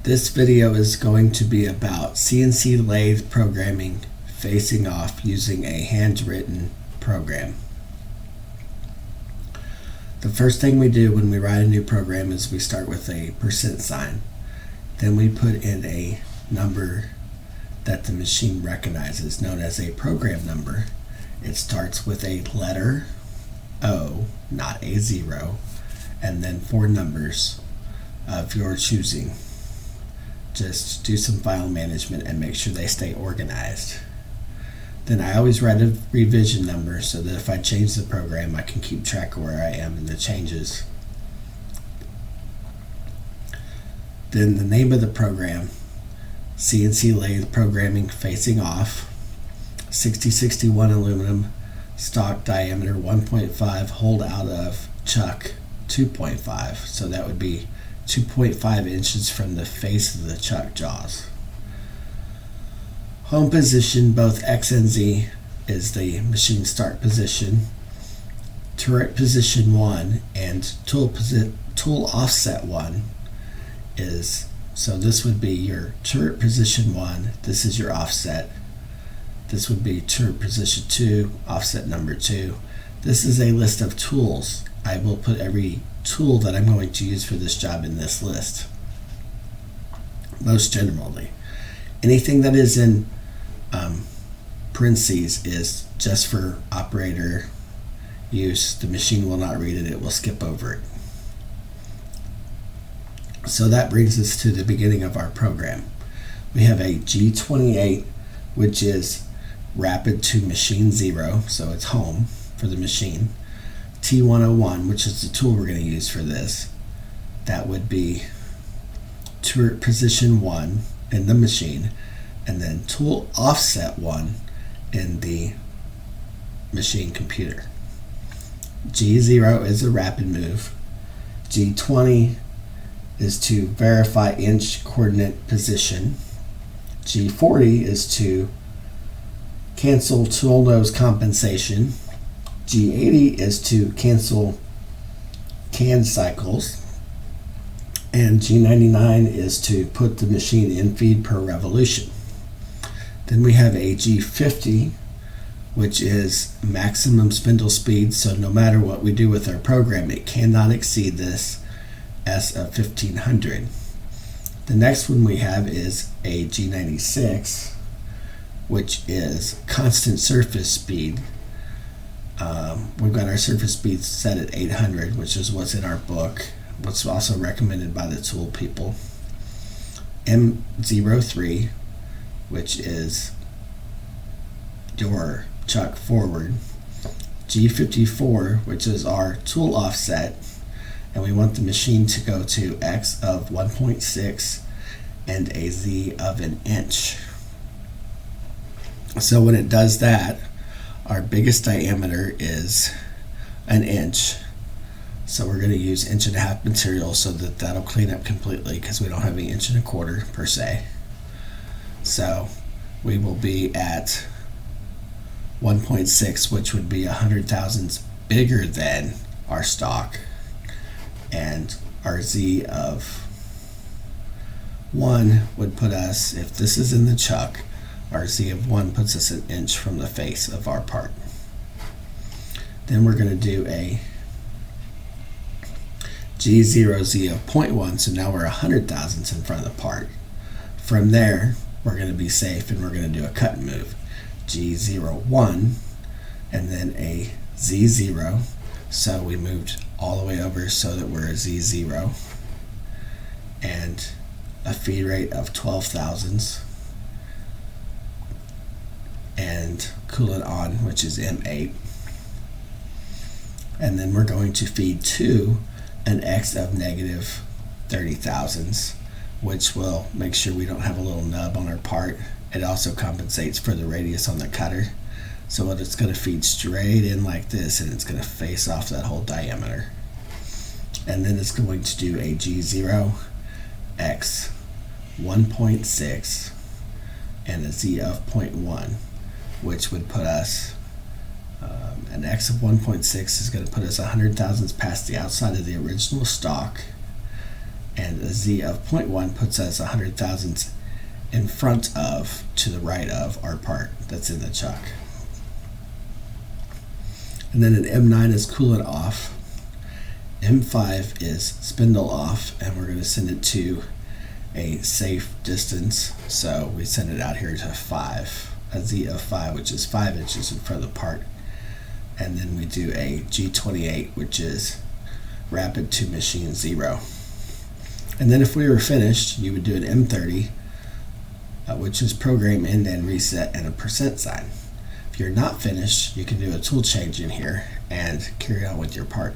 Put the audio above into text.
This video is going to be about CNC lathe programming facing off using a handwritten program. The first thing we do when we write a new program is we start with a %sign. Then we put in a number that the machine recognizes, known as a program number. It starts with a letter O, not a 0, and then 4 numbers of your choosing. Just do some file management and make sure they stay organized. Then I always write a revision number so that if I change the program, I can keep track of where I am in the changes. Then the name of the program, CNC lathe programming facing off, 6061 aluminum, stock diameter 1.5, hold out of chuck 2.5. So that would be 2.5 inches from the face of the chuck jaws. Home position, both X and Z, is the machine start position. Turret position 1 and tool offset 1 is, so this would be your turret position 1, this is your offset. This would be turret position 2, offset number 2. This is a list of tools. I will put every tool that I'm going to use for this job in this list. Most generally, anything that is in parentheses is just for operator use. The machine will not read it, it will skip over it. So that brings us to the beginning of our program. We have a G28, which is rapid to machine 0, so it's home for the machine. T101, which is the tool we're going to use for this, that would be turret position 1 in the machine, and then tool offset 1 in the machine computer. G0 is a rapid move. G20 is to verify inch coordinate position. G40 is to cancel tool nose compensation. G80 is to cancel can cycles, and G99 is to put the machine in feed per revolution. Then we have a G50, which is maximum spindle speed, so no matter what we do with our program, it cannot exceed this S of 1500. The next one we have is a G96, which is constant surface speed. We've got our surface speed set at 800, which is what's in our book, what's also recommended by the tool people. M03, which is your chuck forward. G54, which is our tool offset, and we want the machine to go to X of 1.6 and a Z of 1 inch. So when it does that, our biggest diameter is 1 inch. So we're going to use 1.5 inch material so that that'll clean up completely, because we don't have any 1.25 inch per se. So we will be at 1.6, which would be 100 thousandths bigger than our stock, and our Z of 1 would put us, if this is in the chuck, our Z of 1 puts us 1 inch from the face of our part. Then we're going to do a G0 Z of 0.1, so now we're 100 thousandths in front of the part. From there, we're going to be safe, and we're going to do a cut move. G01, and then a Z0, so we moved all the way over so that we're a Z0, and a feed rate of 12 thousandths, and coolant on, which is M8, and then we're going to feed to an X of negative 30 thousandths, which will make sure we don't have a little nub on our part. It also compensates for the radius on the cutter, so what it's going to feed straight in like this, and it's going to face off that whole diameter. And then it's going to do a G0 X 1.6 and a Z of 0.1, which would put us an X of 1.6 is going to put us 100 thousandths past the outside of the original stock, and a Z of 0.1 puts us 100 thousandths in front of, to the right of, our part that's in the chuck. And then an M9 is cool it off. M5 is spindle off, and we're going to send it to a safe distance. So we send it out here to 5, a Z of 5, which is 5 inches in front of the part. And then we do a G28, which is rapid to machine 0. And then if we were finished, you would do an M30, which is program end and reset and a percent sign. If you're not finished, you can do a tool change in here and carry on with your part.